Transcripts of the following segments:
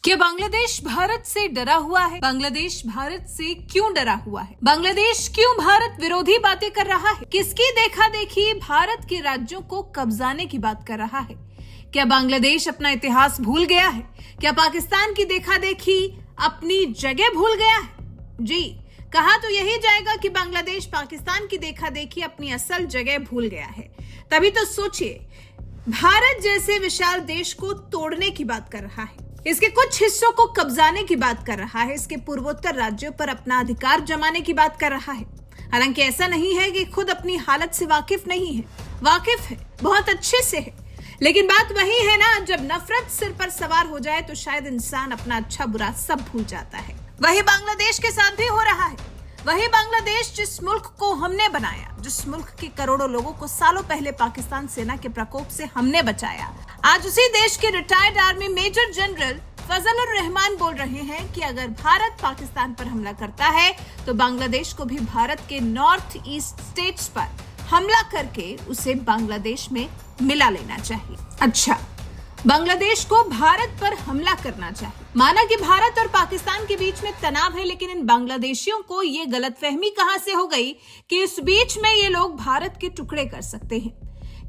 क्या बांग्लादेश भारत से डरा हुआ है? बांग्लादेश भारत से क्यों डरा हुआ है? बांग्लादेश क्यों भारत विरोधी बातें कर रहा है? किसकी देखा देखी भारत के राज्यों को कब्जाने की बात कर रहा है? क्या बांग्लादेश अपना इतिहास भूल गया है? क्या पाकिस्तान की देखा देखी अपनी जगह भूल गया है? जी, कहा तो यही जाएगा कि बांग्लादेश पाकिस्तान की देखा देखी अपनी असल जगह भूल गया है। तभी तो सोचिए, भारत जैसे विशाल देश को तोड़ने की बात कर रहा है, इसके कुछ हिस्सों को कब्जाने की बात कर रहा है, इसके पूर्वोत्तर राज्यों पर अपना अधिकार जमाने की बात कर रहा है। हालांकि ऐसा नहीं है कि खुद अपनी हालत से वाकिफ नहीं है, वाकिफ है, बहुत अच्छे से है। लेकिन बात वही है ना, जब नफरत सिर पर सवार हो जाए तो शायद इंसान अपना अच्छा बुरा सब भूल जाता है। वही बांग्लादेश के साथ भी हो रहा है। वही बांग्लादेश जिस मुल्क को हमने बनाया, जिस मुल्क के करोड़ों लोगों को सालों पहले पाकिस्तान सेना के प्रकोप से हमने बचाया, आज उसी देश के retired army major general Fazlur Rahman बोल रहे हैं कि अगर भारत पाकिस्तान पर हमला करता है तो बांग्लादेश को भी भारत के नॉर्थ ईस्ट स्टेट्स पर हमला करके उसे बांग्लादेश में मिला लेना चाहिए। अच्छा, बांग्लादेश को भारत पर हमला करना चाहिए। माना कि भारत और पाकिस्तान के बीच में तनाव है, लेकिन इन बांग्लादेशियों को ये गलतफहमी कहां से हो गई कि इस बीच में ये लोग भारत के टुकड़े कर सकते हैं?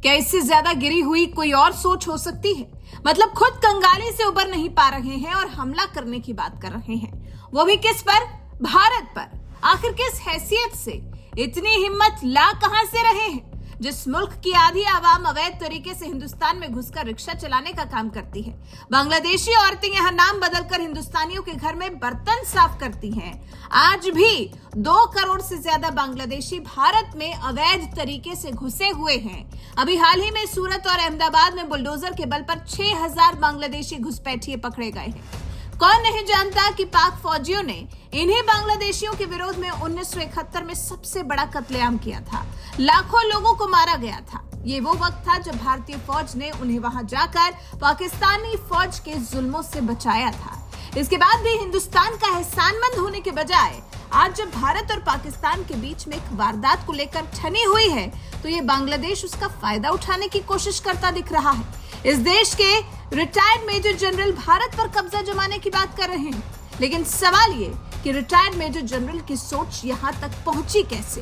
क्या इससे ज्यादा गिरी हुई कोई और सोच हो सकती है? मतलब खुद कंगाली से उबर नहीं पा रहे हैं और हमला करने की बात कर रहे हैं, वो भी किस पर? भारत पर। आखिर किस हैसियत से इतनी हिम्मत ला कहां से रहे हैं? जिस मुल्क की आधी आवाम अवैध तरीके से हिंदुस्तान में घुसकर रिक्शा चलाने का काम करती है, बांग्लादेशी औरतें यहाँ नाम बदलकर हिंदुस्तानियों के घर में बर्तन साफ करती हैं, आज भी 2 करोड़ से ज्यादा बांग्लादेशी भारत में अवैध तरीके से घुसे हुए हैं। अभी हाल ही में सूरत और अहमदाबाद में बुलडोजर के बल पर 6000 बांग्लादेशी घुसपैठिए पकड़े गए हैं। कौन नहीं जानता कि पाक फौजियों ने इन्हीं बांग्लादेशियों के विरोध में 1971 में सबसे बड़ा कत्लेआम किया था, लाखों लोगों को मारा गया था। ये वो वक्त था जब भारतीय फौज ने उन्हें वहां जाकर पाकिस्तानी फौज के जुल्मों से बचाया था। इसके बाद भी हिंदुस्तान का एहसानमंद होने के बजाय आज जब भारत और पाकिस्तान के बीच में एक वारदात को लेकर ठनी हुई है, तो ये बांग्लादेश उसका फायदा उठाने की कोशिश करता दिख रहा है। इस देश के रिटायर्ड मेजर जनरल भारत पर कब्जा जमाने की बात कर रहे हैं, लेकिन सवाल ये कि रिटायर्ड मेजर जनरल की सोच यहाँ तक पहुंची कैसे?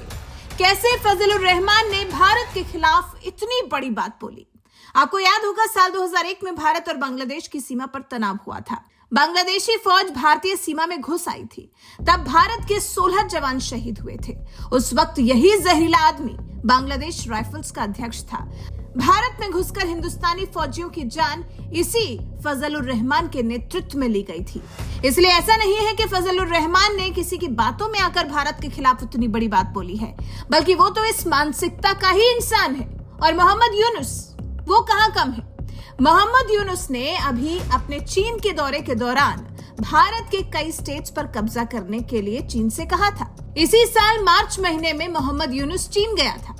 कैसे फजलुर रहमान ने भारत के खिलाफ इतनी बड़ी बात बोली? आपको याद होगा, साल 2001 में भारत और बांग्लादेश की सीमा पर तनाव हुआ था। बांग्लादेशी फौज भारतीय सीमा में घुस आई थी। तब भारत के 16 जवान शहीद हुए थे। उस वक्त यही जहरीला आदमी बांग्लादेश राइफल्स का अध्यक्ष था। भारत में घुसकर हिंदुस्तानी फौजियों की जान इसी फजलुर रहमान के नेतृत्व में ली गई थी। इसलिए ऐसा नहीं है कि फजलुर रहमान ने किसी की बातों में आकर भारत के खिलाफ इतनी बड़ी बात बोली है, बल्कि वो तो इस मानसिकता का ही इंसान है। और मोहम्मद यूनुस, वो कहाँ कम है। मोहम्मद यूनुस ने अभी अपने चीन के दौरे के दौरान भारत के कई स्टेट्स पर कब्जा करने के लिए चीन से कहा था। इसी साल मार्च महीने में मोहम्मद यूनुस चीन गया था।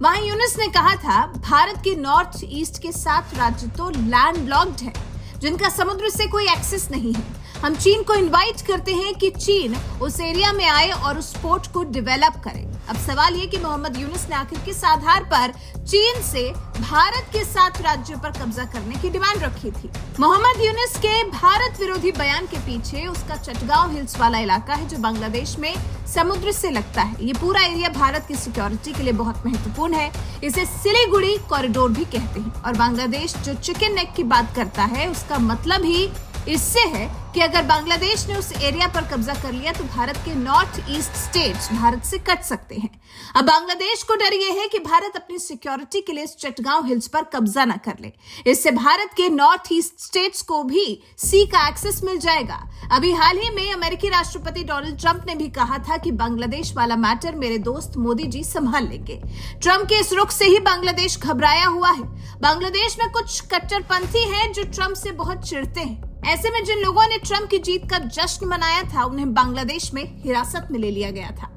वहां यूनुस ने कहा था, भारत के नॉर्थ ईस्ट के 7 राज्य तो लैंडलॉक्ड है, जिनका समुद्र से कोई एक्सेस नहीं है। हम चीन को इनवाइट करते हैं कि चीन उस एरिया में आए और उस पोर्ट को डेवलप करे। अब सवाल ये कि मोहम्मद यूनुस ने आखिर किस आधार पर चीन से भारत के 7 राज्यों पर कब्जा करने की डिमांड रखी थी? मोहम्मद यूनुस के भारत विरोधी बयान के पीछे उसका चटगांव हिल्स वाला इलाका है, जो बांग्लादेश में समुद्र से लगता है। ये पूरा एरिया भारत की सिक्योरिटी के लिए बहुत महत्वपूर्ण है। इसे सिलीगुड़ी कॉरिडोर भी कहते हैं। और बांग्लादेश जो चिकन नेक की बात करता है, उसका मतलब ही इससे है कि अगर बांग्लादेश ने उस एरिया पर कब्जा कर लिया तो भारत के नॉर्थ ईस्ट स्टेट्स भारत से कट सकते हैं। अब बांग्लादेश को डर यह है कि भारत अपनी सिक्योरिटी के लिए इस चटगांव हिल्स पर कब्जा न कर ले। इससे भारत के नॉर्थ ईस्ट स्टेट्स को भी सी का एक्सेस मिल जाएगा। अभी हाल ही में अमेरिकी राष्ट्रपति डोनाल्ड ट्रंप ने भी कहा था कि बांग्लादेश वाला मैटर मेरे दोस्त मोदी जी संभाल लेंगे। ट्रंप के इस रुख से ही बांग्लादेश घबराया हुआ है। बांग्लादेश में कुछ कट्टरपंथी हैं जो ट्रंप से बहुत चिढ़ते हैं। ऐसे में जिन लोगों ने ट्रंप की जीत का जश्न मनाया था, उन्हें बांग्लादेश में हिरासत में ले लिया गया था।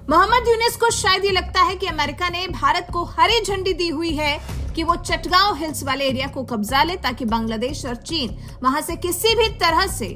मोहम्मद यूनुस को शायद ये लगता है कि अमेरिका ने भारत को हरी झंडी दी हुई है कि वो चटगांव हिल्स वाले एरिया को कब्जा ले, ताकि बांग्लादेश और चीन वहां से किसी भी तरह से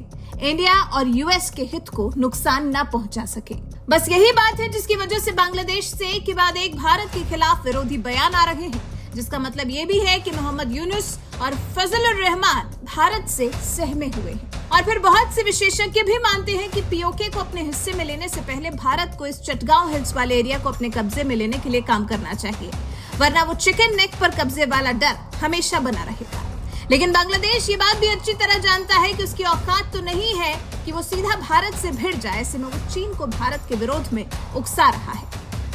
इंडिया और यूएस के हित को नुकसान न पहुंचा सके। बस यही बात है जिसकी वजह से बांग्लादेश से एक के बाद एक भारत के खिलाफ विरोधी बयान आ रहे हैं, जिसका मतलब ये भी है कि मोहम्मद यूनुस और फजलुर रहमान भारत से सहमे हुए हैं। और और फिर बहुत से विशेषज्ञ भी मानते हैं कि पीओके को अपने हिस्से में लेने से पहले भारत को इस चटगांव हिल्स वाले एरिया को अपने कब्जे में लेने के लिए काम करना चाहिए, वरना वो चिकन नेक पर कब्जे वाला डर हमेशा बना रहेगा। लेकिन बांग्लादेश ये बात भी अच्छी तरह जानता है कि उसकी औकात तो नहीं है कि वो सीधा भारत से भिड़ जाए। ऐसे में वो चीन को भारत के विरोध में उकसा रहा है।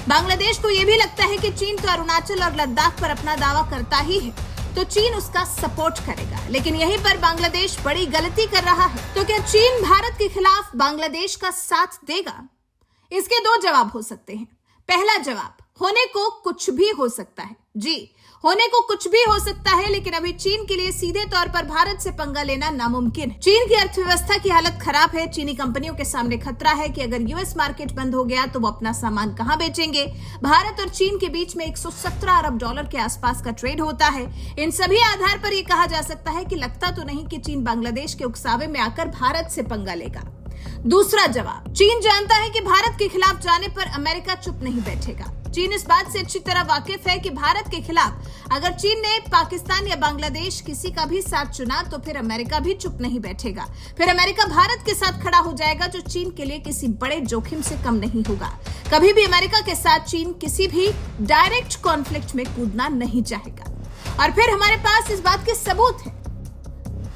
बांग्लादेश को ये भी लगता है कि चीन तो अरुणाचल और लद्दाख पर अपना दावा करता ही है, तो चीन उसका सपोर्ट करेगा। लेकिन यहीं पर बांग्लादेश बड़ी गलती कर रहा है। तो क्या चीन भारत के खिलाफ बांग्लादेश का साथ देगा? इसके दो जवाब हो सकते हैं। पहला जवाब, होने को कुछ भी हो सकता है। जी, होने को कुछ भी हो सकता है, लेकिन अभी चीन के लिए सीधे तौर पर भारत से पंगा लेना नामुमकिन है। चीन की अर्थव्यवस्था की हालत खराब है। चीनी कंपनियों के सामने खतरा है कि अगर यूएस मार्केट बंद हो गया तो वो अपना सामान कहां बेचेंगे। भारत और चीन के बीच में 117 अरब डॉलर के आसपास का ट्रेड होता है। इन सभी आधार पर यह कहा जा सकता है कि लगता तो नहीं कि चीन बांग्लादेश के उकसावे में आकर भारत से पंगा लेगा। दूसरा जवाब, चीन जानता है कि भारत के खिलाफ जाने पर अमेरिका चुप नहीं बैठेगा। चीन इस बात से अच्छी तरह वाकिफ है कि भारत के खिलाफ अगर चीन ने पाकिस्तान या बांग्लादेश किसी का भी साथ चुना तो फिर अमेरिका भी चुप नहीं बैठेगा। फिर अमेरिका भारत के साथ खड़ा हो जाएगा, जो चीन के लिए किसी बड़े जोखिम से कम नहीं होगा। कभी भी अमेरिका के साथ चीन किसी भी डायरेक्ट कॉन्फ्लिक्ट में कूदना नहीं चाहेगा। और फिर हमारे पास इस बात के सबूत है।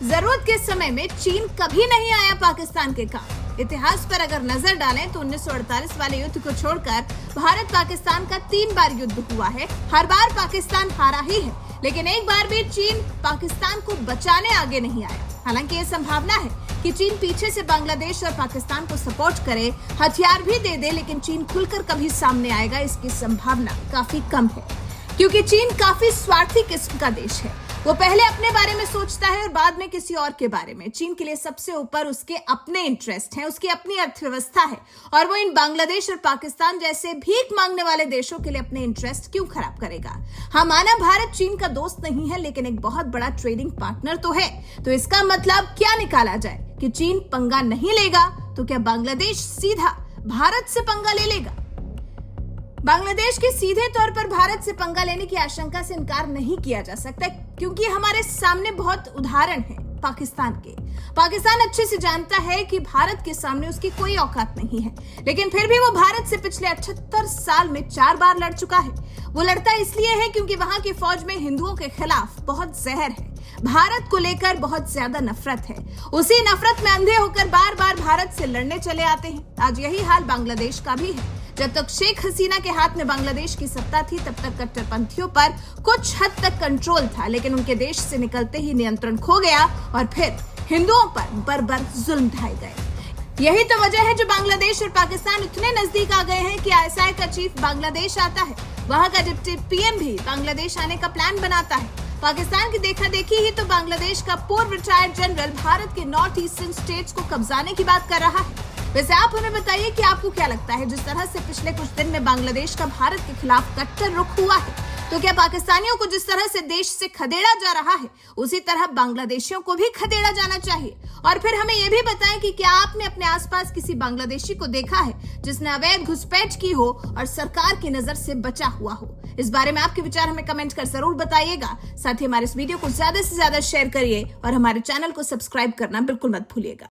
जरूरत के समय में चीन कभी नहीं आया पाकिस्तान के काम। इतिहास पर अगर नजर डालें तो 1948 वाले युद्ध को छोड़कर भारत पाकिस्तान का 3 बार युद्ध हुआ है। हर बार पाकिस्तान हारा ही है, लेकिन एक बार भी चीन पाकिस्तान को बचाने आगे नहीं आया। हालांकि ये संभावना है कि चीन पीछे से बांग्लादेश और पाकिस्तान को सपोर्ट करे, हथियार भी दे दे, लेकिन चीन खुलकर कभी सामने आएगा इसकी संभावना काफी कम है, क्योंकि चीन काफी स्वार्थी किस्म का देश है। वो पहले अपने बारे में सोचता है और बाद में किसी और के बारे में। चीन के लिए सबसे ऊपर उसके अपने इंटरेस्ट हैं, उसकी अपनी अर्थव्यवस्था है, और वो इन बांग्लादेश और पाकिस्तान जैसे भीख मांगने वाले देशों के लिए अपने इंटरेस्ट क्यों खराब करेगा। हाँ, माना भारत चीन का दोस्त नहीं है, लेकिन एक बहुत बड़ा ट्रेडिंग पार्टनर तो है। तो इसका मतलब क्या निकाला जाए कि चीन पंगा नहीं लेगा, तो क्या बांग्लादेश सीधा भारत से पंगा ले लेगा? बांग्लादेश के सीधे तौर पर भारत से पंगा लेने की आशंका से इनकार नहीं किया जा सकता, क्योंकि हमारे सामने बहुत उदाहरण है पाकिस्तान के। पाकिस्तान अच्छे से जानता है कि भारत के सामने उसकी कोई औकात नहीं है, लेकिन फिर भी वो भारत से पिछले 78 साल में 4 बार लड़ चुका है। वो लड़ता इसलिए है क्योंकि वहां की फौज में हिंदुओं के खिलाफ बहुत जहर है, भारत को लेकर बहुत ज्यादा नफरत है। उसी नफरत में अंधे होकर बार बार भारत से लड़ने चले आते हैं। आज यही हाल बांग्लादेश का भी है। जब तक शेख हसीना के हाथ में बांग्लादेश की सत्ता थी, तब तक कट्टरपंथियों पर कुछ हद तक कंट्रोल था, लेकिन उनके देश से निकलते ही नियंत्रण खो गया और फिर हिंदुओं पर बर्बर जुल्म ढाए गए। यही तो वजह है जो बांग्लादेश और पाकिस्तान इतने नजदीक आ गए हैं कि आईएसआई का चीफ बांग्लादेश आता है, वहां का डिप्टी पीएम भी बांग्लादेश आने का प्लान बनाता है। पाकिस्तान की देखा देखी ही तो बांग्लादेश का पूर्व रिटायर्ड जनरल भारत के नॉर्थ ईस्टर्न स्टेट्स को कब्जाने की बात कर रहा है। वैसे आप हमें बताइए कि आपको क्या लगता है, जिस तरह से पिछले कुछ दिन में बांग्लादेश का भारत के खिलाफ कट्टर रुख हुआ है, तो क्या पाकिस्तानियों को जिस तरह से देश से खदेड़ा जा रहा है, उसी तरह बांग्लादेशियों को भी खदेड़ा जाना चाहिए? और फिर हमें यह भी बताएं कि क्या आपने अपने आसपास किसी बांग्लादेशी को देखा है जिसने अवैध घुसपैठ की हो और सरकार की नजर से बचा हुआ हो? इस बारे में आपके विचार हमें कमेंट कर जरूर बताइएगा। साथ ही हमारे इस वीडियो को ज्यादा से ज्यादा शेयर करिए और हमारे चैनल को सब्सक्राइब करना बिल्कुल मत भूलिएगा।